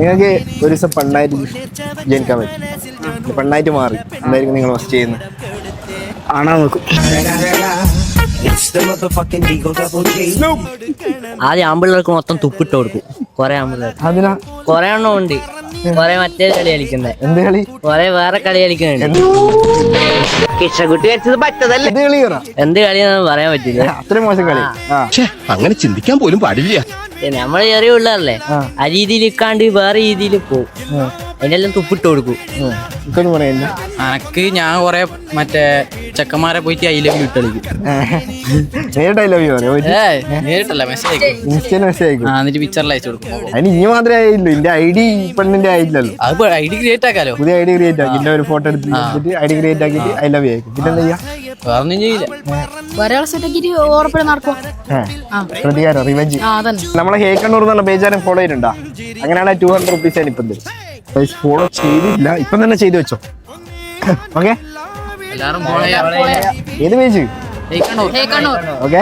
നിങ്ങൾക്ക് ഒരു ദിവസം പെണ്ണായിട്ട് ജനിക്കാൻ പറ്റും, പെണ്ണായിട്ട് മാറി, എന്തായിരിക്കും നിങ്ങൾ ഫസ്റ്റ് ചെയ്യുന്നത്? ആണോ നോക്കും. ആദ്യം ആമ്പിള്ളേർക്ക് മൊത്തം തുപ്പിട്ട് കൊടുക്കും. കൊറേ ആമ്പിള്ളേർ അതിനാ കൊറേ എണ്ണം ഉണ്ട്. കൊറേ മറ്റേ കളി കളിക്കുന്നത്, എന്ത് കളി? കൊറേ വേറെ കളി കളിക്കുന്നുണ്ട്. കിഷകുട്ടി വെച്ചത് പറ്റതല്ലേ. എന്ത് കളി പറ? എന്ത് കളിയാണെന്ന് പറയാൻ പറ്റില്ല. അത്രയും മോശം കളി. അങ്ങനെ ചിന്തിക്കാൻ പോലും പാടില്ല. നമ്മള് ചെറിയ പിള്ളേരല്ലേ, ആ രീതിയിൽ ഇക്കാണ്ട് വേറെ രീതിയിൽ പോവും. അതിനെല്ലാം തുപ്പിട്ട് കൊടുക്കും. എനിക്കൊന്നും പറയണ്ട. അനക്ക് ഞാൻ കൊറേ മറ്റേ ചെക്കന്മാരെ പോയിട്ട് ഐ ലവ് യു ഇട്ട് കളിക്കും. നേരിട്ട് ഐ ലവ് യു പറയോ? നേരിട്ടല്ല, മെസ്സേജ് ഇൻസ്റ്റയിൽ മെസ്സേജ് അയക്കും. എന്നിട്ട് പിക്ചറിൽ അയച്ചു കൊടുക്കും. അതിന് ഇനി മാത്രമേ ആയില്ലല്ലോ, എന്റെ ഐ ഡി പെണ്ണിന്റെ ആയില്ലല്ലോ. അത് ഐ ഡി ക്രിയേറ്റ് ആക്കാലോ. പുതിയ ഐ ഡി ക്രിയേറ്റ് ആക്കി എന്റെ ഒരു ഫോട്ടോ എടുത്തിട്ട് ഐ ഡി ക്രിയേറ്റ് ആക്കിയിട്ട് ഐ ലവ് യു അയക്കും. പിന്നെ എന്താ ചെയ്യാ? വേറൊന്നും ചെയ്യില്ല. ഒരാളെ സെറ്റാക്കിട്ട് ഉറപ്പിടെ നടക്കും. പ്രതികാരം, റിവെഞ്ച്. നമ്മളെ ഹേക്കണ്ണൂർ എന്നുള്ള പേജാരും ഫോളോ ചെയ്തിട്ടുണ്ടോ? അങ്ങനെയാണെങ്കിൽ 200 റുപ്പീസ് ആണ് ഇപ്പം തരും. ഫോളോ ചെയ്തില്ല, ഇപ്പം തന്നെ ചെയ്തു വെച്ചോ. ഓക്കെ, എല്ലാരും ഫോളോ ചെയ്യാം. ഏത് പേജ്? ഹേക്കണ്ണൂർ. ഓക്കെ.